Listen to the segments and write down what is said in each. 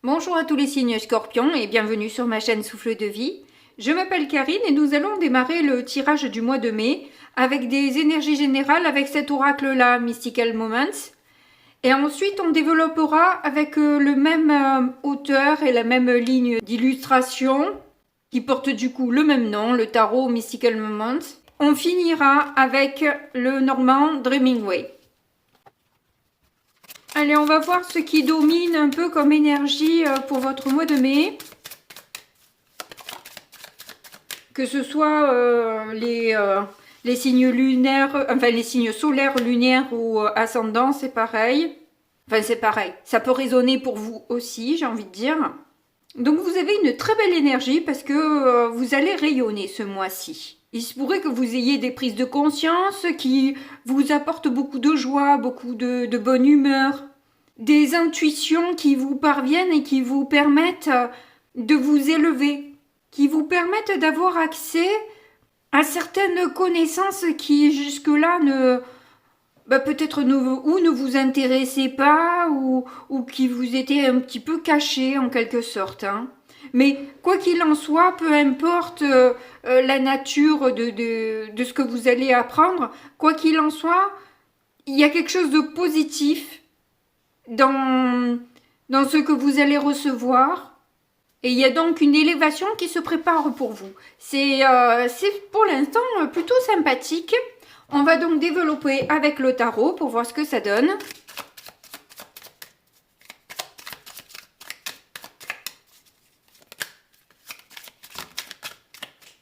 Bonjour à tous les signes scorpions et bienvenue sur ma chaîne Souffle de Vie. Je m'appelle Karine et nous allons démarrer le tirage du mois de mai avec des énergies générales avec cet oracle-là, Mystical Moments. Et ensuite on développera avec le même auteur et la même ligne d'illustration qui porte du coup le même nom, le tarot Mystical Moments. On finira avec le normand Dreaming Way. Allez, on va voir ce qui domine un peu comme énergie pour votre mois de mai. Que ce soit les signes lunaires, enfin les signes solaires, lunaires ou ascendants, c'est pareil. Enfin, c'est pareil. Ça peut résonner pour vous aussi, j'ai envie de dire. Donc, vous avez une très belle énergie parce que vous allez rayonner ce mois-ci. Il se pourrait que vous ayez des prises de conscience qui vous apportent beaucoup de joie, beaucoup de bonne humeur, des intuitions qui vous parviennent et qui vous permettent de vous élever, qui vous permettent d'avoir accès à certaines connaissances qui jusque-là peut-être ne vous intéressaient pas ou qui vous étaient un petit peu cachées en quelque sorte. Hein. Mais quoi qu'il en soit, peu importe la nature de ce que vous allez apprendre, quoi qu'il en soit, il y a quelque chose de positif dans ce que vous allez recevoir. Et il y a donc une élévation qui se prépare pour vous. C'est pour l'instant plutôt sympathique. On va donc développer avec le tarot pour voir ce que ça donne.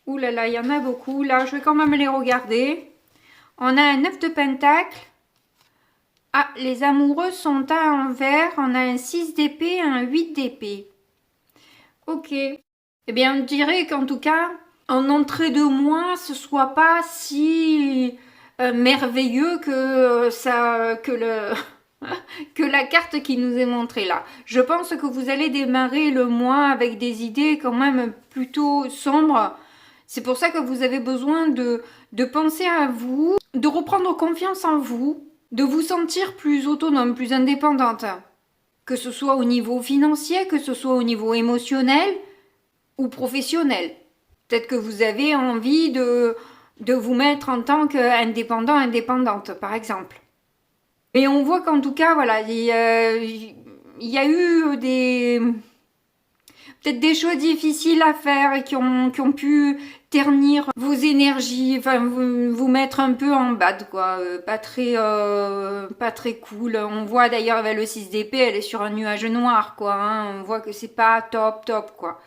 Ouh là là, il y en a beaucoup. Là, je vais quand même les regarder. On a un 9 de pentacle. Ah, les amoureux sont à l'envers. On a un 6 d'épée et un 8 d'épée. Ok. Eh bien, on dirait qu'en tout cas, en entrée de mois, ce soit pas si merveilleux que que la carte qui nous est montrée là. Je pense que vous allez démarrer le mois avec des idées quand même plutôt sombres. C'est pour ça que vous avez besoin de penser à vous, de reprendre confiance en vous, de vous sentir plus autonome, plus indépendante. Que ce soit au niveau financier, que ce soit au niveau émotionnel ou professionnel. Peut-être que vous avez envie de vous mettre en tant qu'indépendant, indépendante, par exemple. Et on voit qu'en tout cas, voilà, il y a eu peut-être des choix difficiles à faire et qui ont pu ternir vos énergies, enfin vous mettre un peu en bad, quoi, pas très cool. On voit d'ailleurs avec le 6 d'épée, elle est sur un nuage noir, quoi, hein. On voit que c'est pas top, quoi.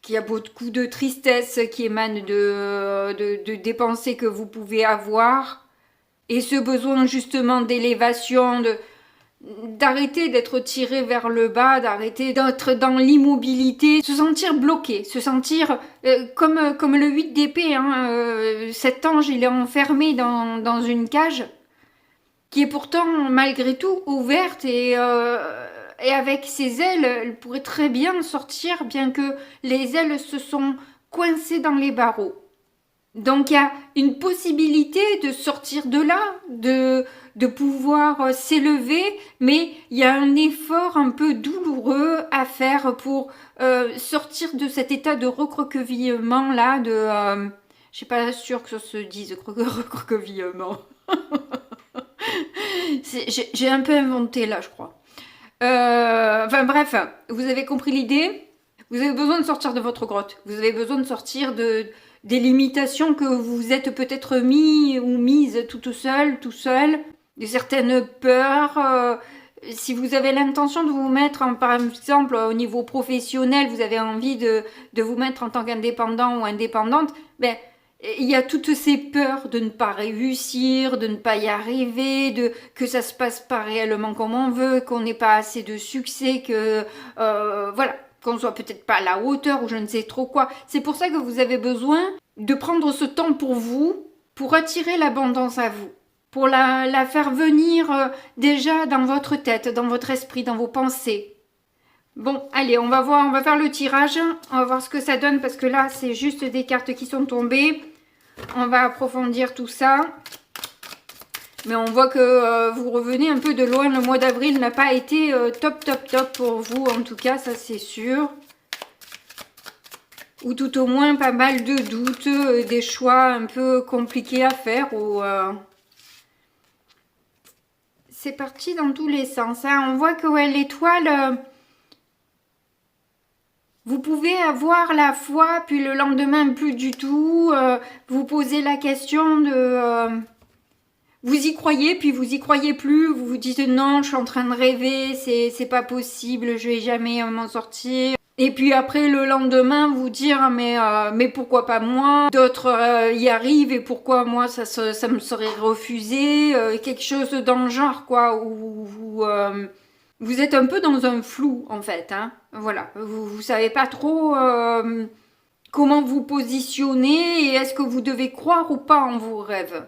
Qu'il y a beaucoup de tristesse qui émane des pensées que vous pouvez avoir. Et ce besoin justement d'élévation, d'arrêter d'être tiré vers le bas, d'arrêter d'être dans l'immobilité, se sentir bloqué, se sentir comme le 8 d'épée, hein, cet ange il est enfermé dans une cage qui est pourtant malgré tout ouverte et avec ses ailes, elle pourrait très bien sortir bien que les ailes se sont coincées dans les barreaux. Donc il y a une possibilité de sortir de là, de pouvoir s'élever, mais il y a un effort un peu douloureux à faire pour sortir de cet état de recroquevillement là, je suis pas sûre que ça se dise recroquevillement. J'ai un peu inventé là, je crois. Enfin bref, vous avez compris l'idée. Vous avez besoin de sortir de votre grotte. Vous avez besoin de sortir des limitations que vous êtes peut-être mis ou mise toute seule, tout seul, de certaines peurs. Si vous avez l'intention de vous mettre, par exemple, au niveau professionnel, vous avez envie de vous mettre en tant qu'indépendant ou indépendante, ben, il y a toutes ces peurs de ne pas réussir, de ne pas y arriver, que ça se passe pas réellement comme on veut, qu'on n'ait pas assez de succès, que voilà, qu'on soit peut-être pas à la hauteur ou je ne sais trop quoi. C'est pour ça que vous avez besoin de prendre ce temps pour vous, pour attirer l'abondance à vous, pour la faire venir déjà dans votre tête, dans votre esprit, dans vos pensées. Bon, allez, on va faire le tirage, on va voir ce que ça donne parce que là, c'est juste des cartes qui sont tombées. On va approfondir tout ça. Mais on voit que vous revenez un peu de loin. Le mois d'avril n'a pas été top pour vous, en tout cas, ça c'est sûr. Ou tout au moins pas mal de doutes, des choix un peu compliqués à faire. Ou, c'est parti dans tous les sens. Hein. On voit que ouais, l'étoile... vous pouvez avoir la foi, puis le lendemain plus du tout. Vous posez la question de... vous y croyez, puis vous y croyez plus. Vous vous dites non, je suis en train de rêver, c'est pas possible, je vais jamais m'en sortir. Et puis après le lendemain, vous dire mais pourquoi pas moi? D'autres y arrivent et pourquoi moi ça me serait refusé? Quelque chose dans le genre quoi, où vous êtes un peu dans un flou en fait. Hein. Voilà, vous savez pas trop comment vous positionner et est-ce que vous devez croire ou pas en vos rêves.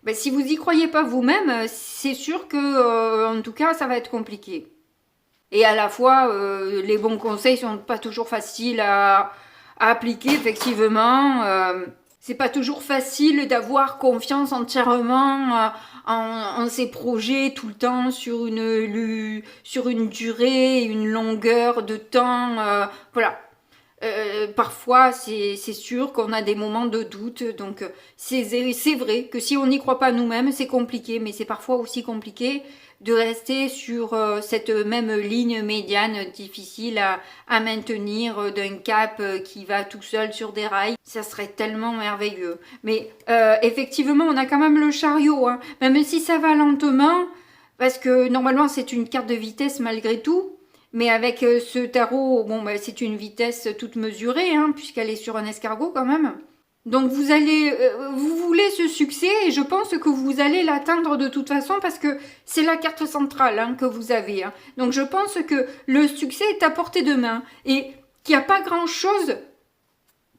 Ben, si vous y croyez pas vous-même, c'est sûr que en tout cas ça va être compliqué. Et à la fois, les bons conseils sont pas toujours faciles à appliquer, effectivement. C'est pas toujours facile d'avoir confiance entièrement en ses projets tout le temps sur une durée, une longueur de temps. Voilà. Parfois, c'est sûr qu'on a des moments de doute. Donc, c'est vrai que si on n'y croit pas nous-mêmes, c'est compliqué. Mais c'est parfois aussi compliqué de rester sur cette même ligne médiane difficile à maintenir d'un cap qui va tout seul sur des rails. Ça serait tellement merveilleux. Mais effectivement, on a quand même le chariot. Hein. Même si ça va lentement, parce que normalement, c'est une carte de vitesse malgré tout. Mais avec ce tarot, bon, bah, c'est une vitesse toute mesurée, hein, puisqu'elle est sur un escargot quand même. Donc vous voulez ce succès et je pense que vous allez l'atteindre de toute façon parce que c'est la carte centrale hein, que vous avez. Hein. Donc je pense que le succès est à portée de main et qu'il n'y a pas grand-chose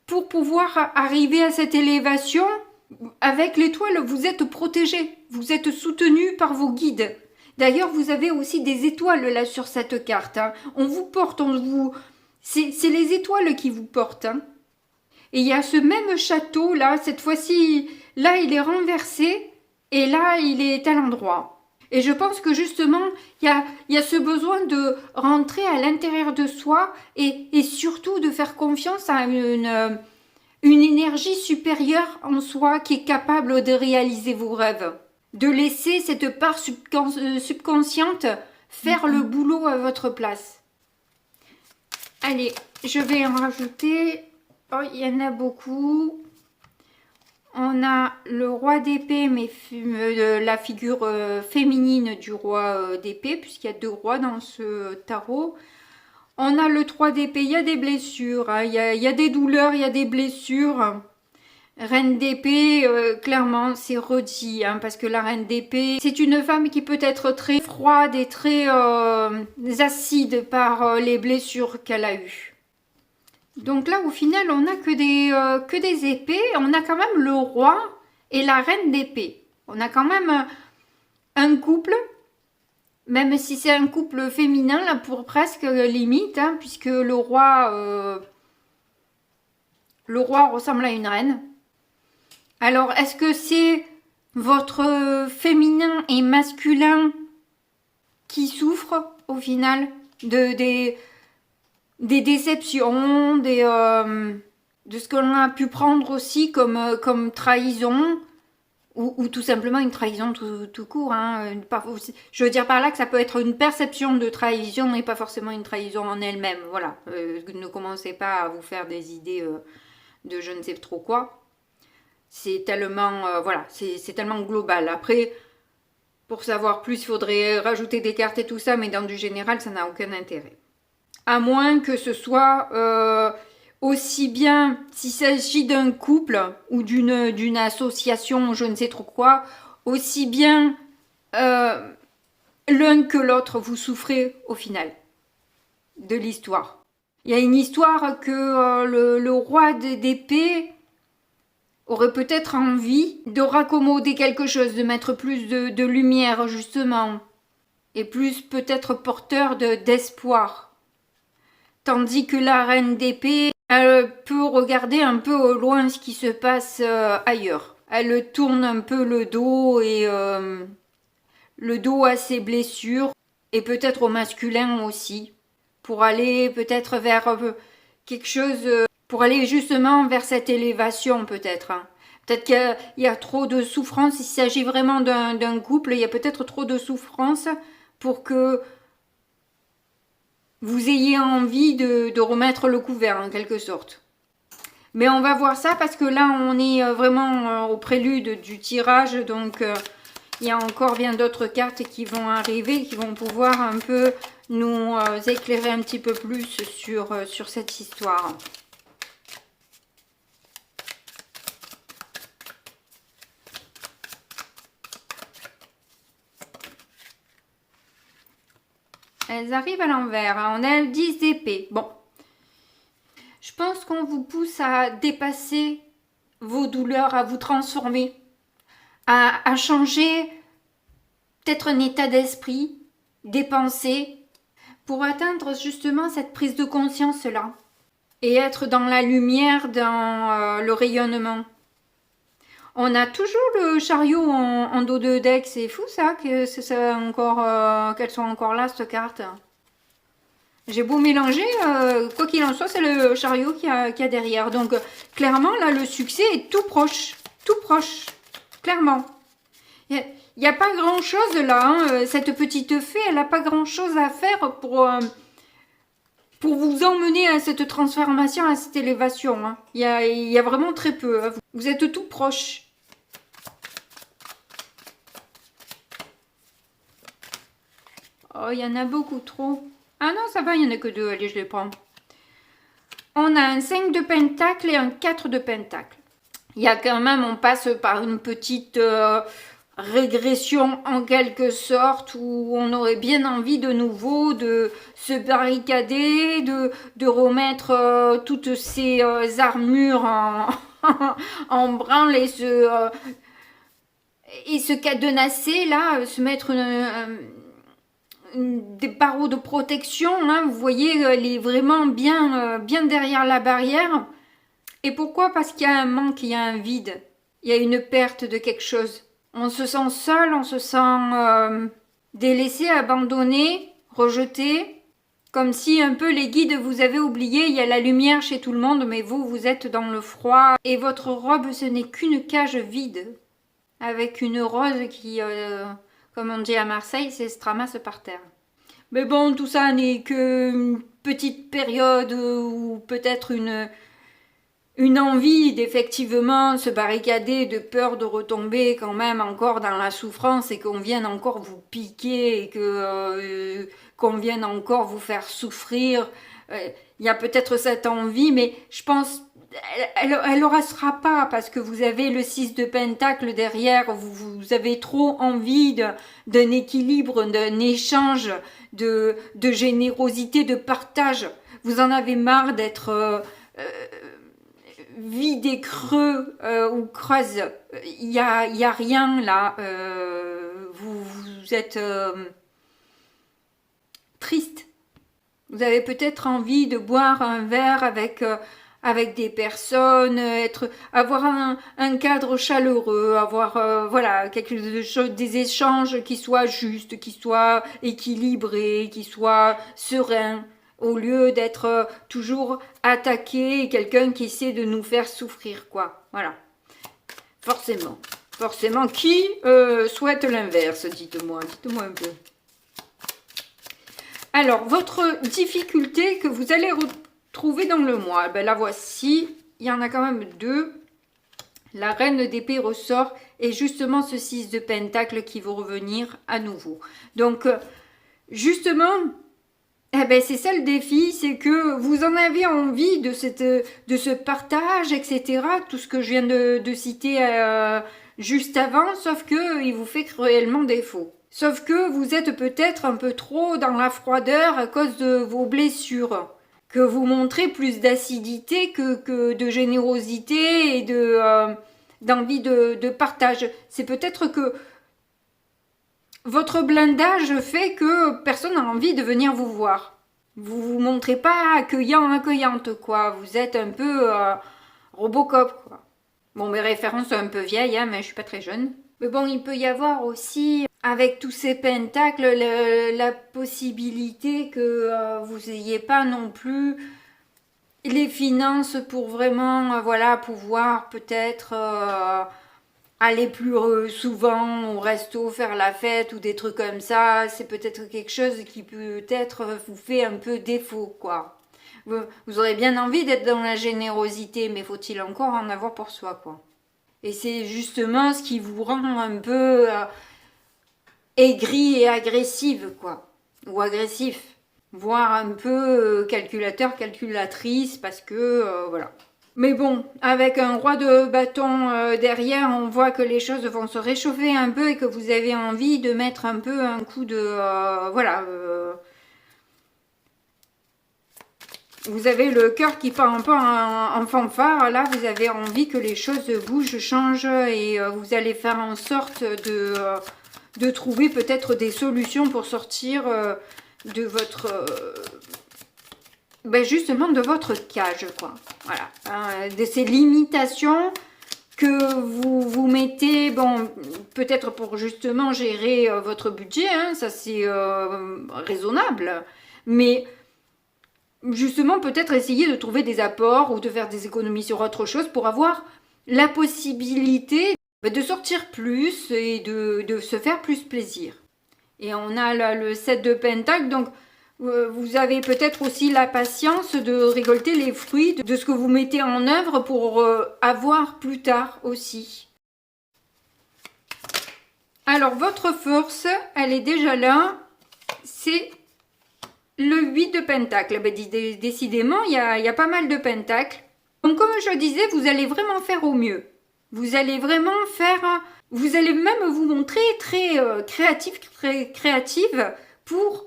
pour pouvoir arriver à cette élévation. Avec l'étoile, vous êtes protégé, vous êtes soutenu par vos guides. D'ailleurs, vous avez aussi des étoiles là sur cette carte. Hein. On vous porte, c'est les étoiles qui vous portent. Hein. Et il y a ce même château là, cette fois-ci, là il est renversé et là il est à l'endroit. Et je pense que justement, il y a ce besoin de rentrer à l'intérieur de soi et surtout de faire confiance à une énergie supérieure en soi qui est capable de réaliser vos rêves. De laisser cette part subconsciente faire le boulot à votre place. Allez, je vais en rajouter. Oh, il y en a beaucoup. On a le roi d'épée, mais la figure féminine du roi d'épée, puisqu'il y a 2 rois dans ce tarot. On a le 3 d'épée, il y a des blessures, hein, il y a des douleurs, il y a des blessures. Reine d'épée, clairement, c'est redit, hein, parce que la reine d'épée, c'est une femme qui peut être très froide et très acide par les blessures qu'elle a eues. Donc là, au final, on n'a que des épées. On a quand même le roi et la reine d'épée. On a quand même un couple, même si c'est un couple féminin, là, pour presque limite, hein, puisque le roi ressemble à une reine. Alors, est-ce que c'est votre féminin et masculin qui souffre au final des déceptions, de ce qu'on a pu prendre aussi comme trahison ou tout simplement une trahison tout court. Hein, je veux dire par là que ça peut être une perception de trahison et pas forcément une trahison en elle-même. Voilà, ne commencez pas à vous faire des idées de je ne sais trop quoi. C'est tellement, voilà, c'est tellement global. Après, pour savoir plus, il faudrait rajouter des cartes et tout ça, mais dans du général, ça n'a aucun intérêt. À moins que ce soit aussi bien, s'il s'agit d'un couple ou d'une association, je ne sais trop quoi, aussi bien l'un que l'autre, vous souffrez au final de l'histoire. Il y a une histoire que le roi d'épée aurait peut-être envie de raccommoder quelque chose, de mettre plus de lumière justement, et plus peut-être porteur d'espoir. Tandis que la reine d'épée, elle peut regarder un peu au loin ce qui se passe ailleurs. elle tourne un peu le dos et le dos à ses blessures et peut-être au masculin aussi pour aller peut-être vers quelque chose, pour aller justement vers cette élévation peut-être. Hein. Peut-être qu'il y a trop de souffrance, il s'agit vraiment d'un couple, il y a peut-être trop de souffrance pour que vous ayez envie de remettre le couvert en quelque sorte. Mais on va voir ça parce que là on est vraiment au prélude du tirage, donc il y a encore bien d'autres cartes qui vont arriver, qui vont pouvoir un peu nous éclairer un petit peu plus sur cette histoire. Elles arrivent à l'envers. On a le 10 d'épée. Bon. Je pense qu'on vous pousse à dépasser vos douleurs, à vous transformer, à changer peut-être un état d'esprit, des pensées, pour atteindre justement cette prise de conscience-là. Et être dans la lumière, dans le rayonnement. On a toujours le chariot en dos de deck, c'est fou ça, que c'est encore, qu'elles soient encore là, cette carte. J'ai beau mélanger, quoi qu'il en soit, c'est le chariot qu'il y a derrière. Donc clairement, là, le succès est tout proche, clairement. Il n'y a pas grand-chose là, hein. Cette petite fée, elle n'a pas grand-chose à faire pour vous emmener à cette transformation, à cette élévation. Hein. Il y a vraiment très peu. Hein. Vous êtes tout proche. Oh, il y en a beaucoup trop. Ah non, ça va, il n'y en a que deux. Allez, je les prends. On a un 5 de pentacle et un 4 de pentacle. Il y a quand même, on passe par une petite régression en quelque sorte où on aurait bien envie de nouveau de se barricader, de remettre toutes ces armures en branle et se cadenasser là, se mettre des barreaux de protection, hein, vous voyez, elle est vraiment bien derrière la barrière. Et pourquoi? Parce qu'il y a un manque, il y a un vide, il y a une perte de quelque chose. On se sent seul, on se sent délaissé, abandonné, rejeté, comme si un peu les guides vous avaient oublié. Il y a la lumière chez tout le monde, mais vous êtes dans le froid. Et votre robe, ce n'est qu'une cage vide, avec une rose qui... comme on dit à Marseille, c'est se ramasse par terre. Mais bon, tout ça n'est qu'une petite période ou peut-être une envie d'effectivement se barricader, de peur de retomber quand même encore dans la souffrance et qu'on vienne encore vous piquer et qu'on vienne encore vous faire souffrir. Il y a peut-être cette envie, mais je pense elle aura sera pas parce que vous avez le 6 de pentacle derrière, vous avez trop envie d'un équilibre, d'un échange, de générosité, de partage. Vous en avez marre d'être vide et creux ou creuse. Il y a rien là. Vous êtes triste. Vous avez peut-être envie de boire un verre avec des personnes, avoir un cadre chaleureux, avoir voilà quelque chose, des échanges qui soient justes, qui soient équilibrés, qui soient sereins, au lieu d'être toujours attaqué et quelqu'un qui essaie de nous faire souffrir, quoi. Voilà. Forcément, qui souhaite l'inverse? Dites-moi un peu. Alors, votre difficulté que vous allez retrouver dans le mois, ben la voici. Il y en a quand même deux. La reine d'épée ressort et justement ce 6 de pentacle qui va revenir à nouveau. Donc, justement, eh ben c'est ça le défi, c'est que vous en avez envie de ce partage, etc. Tout ce que je viens de citer juste avant, sauf que il vous fait cruellement défaut. Sauf que vous êtes peut-être un peu trop dans la froideur à cause de vos blessures. Que vous montrez plus d'acidité que de générosité et d'envie de partage. C'est peut-être que votre blindage fait que personne n'a envie de venir vous voir. Vous vous montrez pas accueillante, quoi. Vous êtes un peu Robocop, quoi. Bon, mes références sont un peu vieilles, hein, mais je suis pas très jeune. Mais bon, il peut y avoir aussi, avec tous ces pentacles, la possibilité que vous n'ayez pas non plus les finances pour vraiment, voilà, pouvoir peut-être aller plus souvent au resto, faire la fête ou des trucs comme ça. C'est peut-être quelque chose qui peut-être vous fait un peu défaut, quoi. Vous aurez bien envie d'être dans la générosité, mais faut-il encore en avoir pour soi, quoi. Et c'est justement ce qui vous rend un peu aigri et agressive, quoi. Ou agressif. Voire un peu calculateur, calculatrice, parce que, voilà. Mais bon, avec un roi de bâton derrière, on voit que les choses vont se réchauffer un peu et que vous avez envie de mettre un peu un coup de... voilà. Vous avez le cœur qui part un peu en fanfare. Là, vous avez envie que les choses bougent, changent et vous allez faire en sorte de trouver peut-être des solutions pour sortir de votre... ben justement de votre cage, quoi. Voilà. De ces limitations que vous vous mettez, bon, peut-être pour justement gérer votre budget, hein, ça c'est raisonnable, mais justement peut-être essayer de trouver des apports ou de faire des économies sur autre chose pour avoir la possibilité de sortir plus et de se faire plus plaisir. Et on a là le 7 de Pentacle, donc vous avez peut-être aussi la patience de récolter les fruits de ce que vous mettez en œuvre pour avoir plus tard aussi. Alors votre force, elle est déjà là, c'est le 8 de Pentacle. Ben, décidément, il y a pas mal de Pentacles. Donc comme je disais, vous allez vraiment faire au mieux. Vous allez vraiment faire... Vous allez même vous montrer très créatif, très créative pour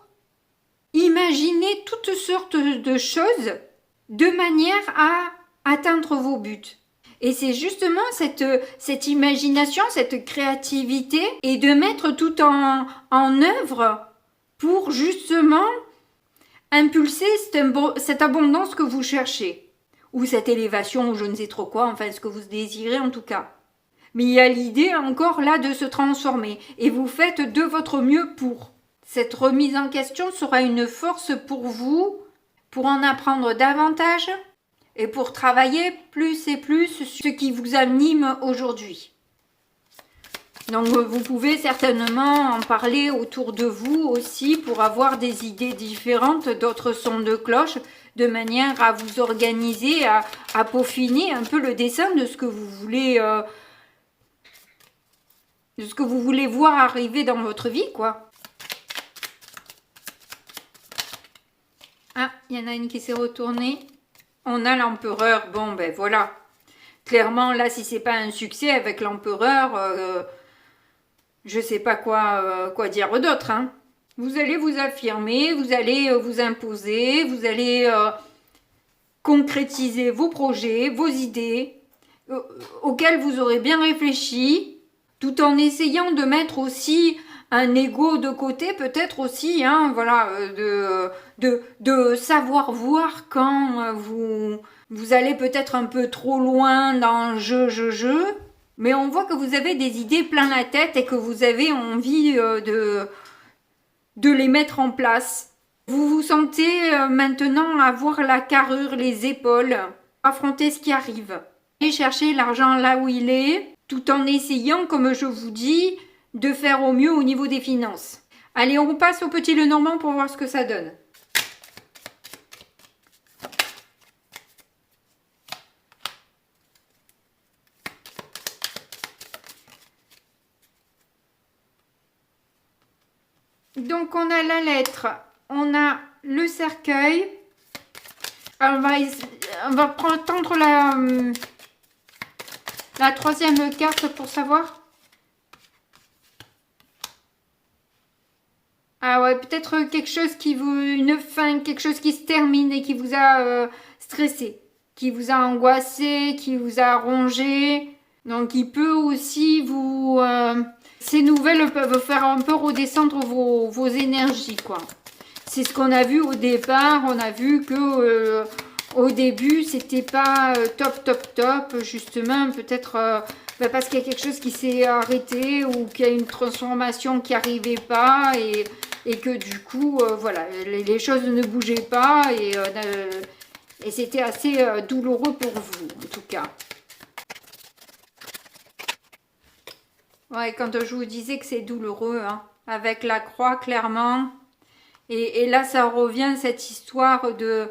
imaginer toutes sortes de choses de manière à atteindre vos buts. Et c'est justement cette imagination, cette créativité et de mettre tout en œuvre pour justement impulser cette abondance que vous cherchez. Ou cette élévation, ou je ne sais trop quoi, enfin ce que vous désirez en tout cas. Mais il y a l'idée encore là de se transformer. Et vous faites de votre mieux pour. Cette remise en question sera une force pour vous, pour en apprendre davantage et pour travailler plus et plus ce qui vous anime aujourd'hui. Donc vous pouvez certainement en parler autour de vous aussi pour avoir des idées différentes, d'autres sons de cloche, de manière à vous organiser, à peaufiner un peu le dessin de ce que vous voulez, voir arriver dans votre vie, quoi. Ah, il y en a une qui s'est retournée. On a l'empereur. Bon, ben voilà. Clairement, là, si c'est pas un succès avec l'empereur, je sais pas quoi dire d'autre. Hein. Vous allez vous affirmer, vous allez vous imposer, vous allez concrétiser vos projets, vos idées, auxquelles vous aurez bien réfléchi, tout en essayant de mettre aussi un ego de côté, peut-être aussi, hein, voilà, de savoir voir quand vous allez peut-être un peu trop loin dans je, mais on voit que vous avez des idées plein la tête et que vous avez envie de les mettre en place. Vous vous sentez maintenant avoir la carrure, les épaules, affronter ce qui arrive. Et chercher l'argent là où il est, tout en essayant, comme je vous dis, de faire au mieux au niveau des finances. Allez, on passe au petit Lenormand pour voir ce que ça donne. Donc on a la lettre, on a le cercueil. On va prendre la troisième carte pour savoir. Ah ouais, peut-être quelque chose une fin, quelque chose qui se termine et qui vous a stressé, qui vous a angoissé, qui vous a rongé. Donc il peut aussi ces nouvelles peuvent faire un peu redescendre vos énergies, quoi. C'est ce qu'on a vu au départ, on a vu que au début, c'était pas top, justement, peut-être parce qu'il y a quelque chose qui s'est arrêté ou qu'il y a une transformation qui n'arrivait pas et que du coup, voilà, les choses ne bougeaient pas et c'était assez douloureux pour vous, en tout cas. Ouais, quand je vous disais que c'est douloureux, hein, avec la croix, clairement. Et là, ça revient, cette histoire de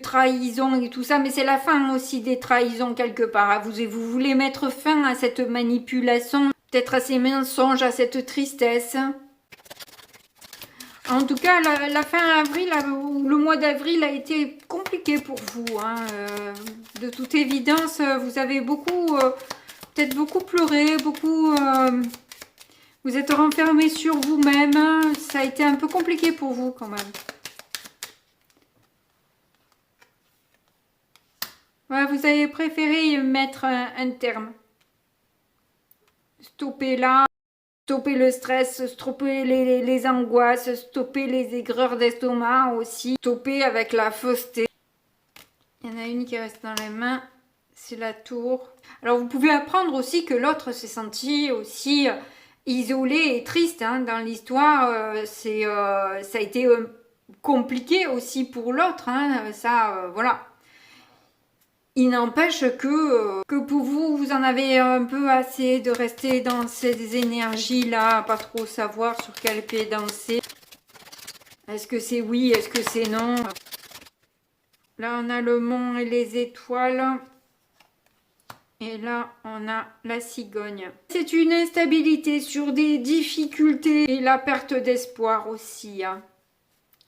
trahison et tout ça. Mais c'est la fin aussi des trahisons, quelque part. Hein. Vous voulez mettre fin à cette manipulation, peut-être à ces mensonges, à cette tristesse. En tout cas, la fin avril, ou le mois d'avril a été compliqué pour vous. Hein. De toute évidence, vous avez beaucoup... peut-être beaucoup pleuré, beaucoup... vous êtes renfermé sur vous-même. Ça a été un peu compliqué pour vous quand même. Ouais, vous avez préféré mettre un terme. Stopper là, stopper le stress, stopper les angoisses, stopper les aigreurs d'estomac aussi. Stopper avec la fausseté. Il y en a une qui reste dans les mains. C'est la tour. Alors vous pouvez apprendre aussi que l'autre s'est senti aussi isolé et triste hein, dans l'histoire. Ça a été compliqué aussi pour l'autre. Hein, voilà. Il n'empêche que pour vous, vous en avez un peu assez de rester dans ces énergies-là, pas trop savoir sur quel pied danser. Est-ce que c'est oui, est-ce que c'est non? Là, on a le mont et les étoiles. Et là, on a la cigogne. C'est une instabilité sur des difficultés et la perte d'espoir aussi. Hein.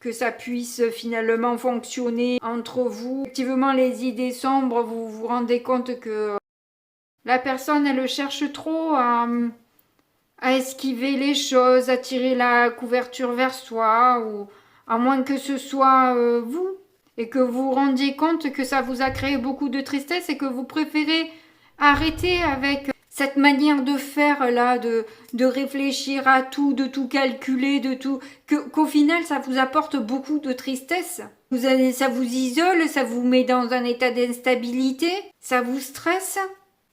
Que ça puisse finalement fonctionner entre vous. Effectivement, les idées sombres, vous vous rendez compte que la personne, elle cherche trop à esquiver les choses, à tirer la couverture vers soi, ou à moins que ce soit vous. Et que vous vous rendiez compte que ça vous a créé beaucoup de tristesse et que vous préférez arrêter avec cette manière de faire là, de réfléchir à tout, de tout calculer, de tout, qu'au final ça vous apporte beaucoup de tristesse. Ça vous isole, ça vous met dans un état d'instabilité, ça vous stresse,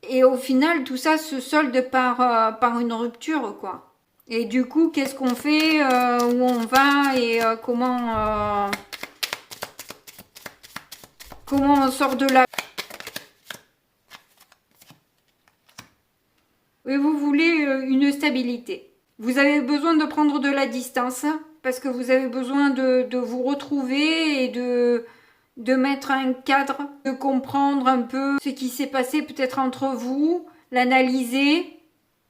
et au final tout ça se solde par une rupture quoi. Et du coup qu'est-ce qu'on fait, où on va et comment on sort de là. Et vous voulez une stabilité. Vous avez besoin de prendre de la distance parce que vous avez besoin de vous retrouver et de mettre un cadre, de comprendre un peu ce qui s'est passé peut-être entre vous, l'analyser,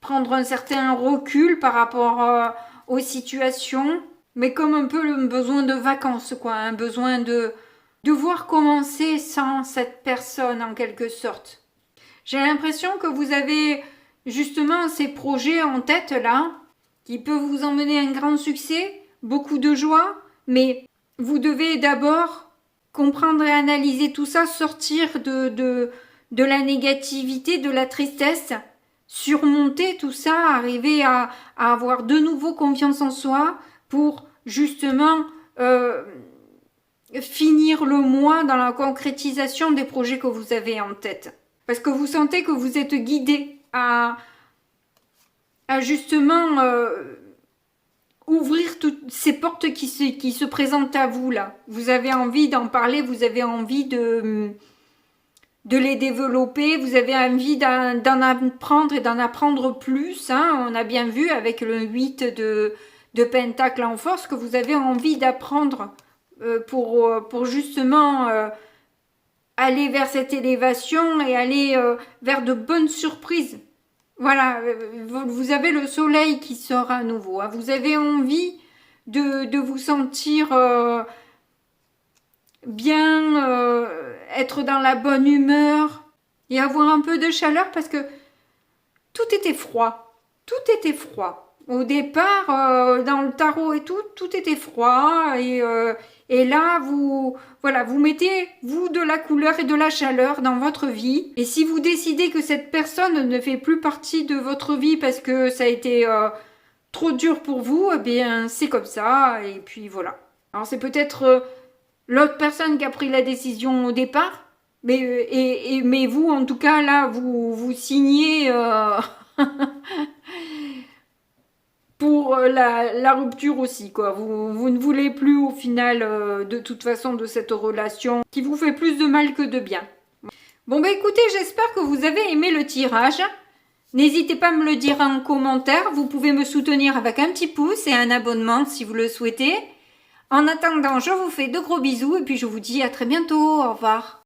prendre un certain recul par rapport aux situations, mais comme un peu le besoin de vacances, quoi, un besoin de voir commencer sans cette personne en quelque sorte. J'ai l'impression que vous avez justement ces projets en tête là, qui peuvent vous emmener un grand succès, beaucoup de joie, mais vous devez d'abord comprendre et analyser tout ça, sortir de la négativité, de la tristesse, surmonter tout ça, arriver à avoir de nouveau confiance en soi pour justement finir le mois dans la concrétisation des projets que vous avez en tête. Parce que vous sentez que vous êtes guidé à justement ouvrir toutes ces portes qui se présentent à vous là. Vous avez envie d'en parler, vous avez envie de les développer, vous avez envie d'en apprendre et d'en apprendre plus. Hein. On a bien vu avec le 8 de Pentacle en force que vous avez envie d'apprendre pour justement aller vers cette élévation et aller vers de bonnes surprises. Voilà, vous avez le soleil qui sort à nouveau. Hein. Vous avez envie de vous sentir bien, être dans la bonne humeur et avoir un peu de chaleur parce que tout était froid. Tout était froid. Au départ, dans le tarot et tout était froid et là, vous mettez, vous, de la couleur et de la chaleur dans votre vie. Et si vous décidez que cette personne ne fait plus partie de votre vie parce que ça a été trop dur pour vous, eh bien, c'est comme ça. Et puis, voilà. Alors, c'est peut-être l'autre personne qui a pris la décision au départ. Mais vous, en tout cas, là, vous signez pour la rupture aussi, quoi. Vous ne voulez plus, au final, de toute façon, de cette relation qui vous fait plus de mal que de bien. Bon, bah écoutez, j'espère que vous avez aimé le tirage. N'hésitez pas à me le dire en commentaire. Vous pouvez me soutenir avec un petit pouce et un abonnement si vous le souhaitez. En attendant, je vous fais de gros bisous et puis je vous dis à très bientôt. Au revoir.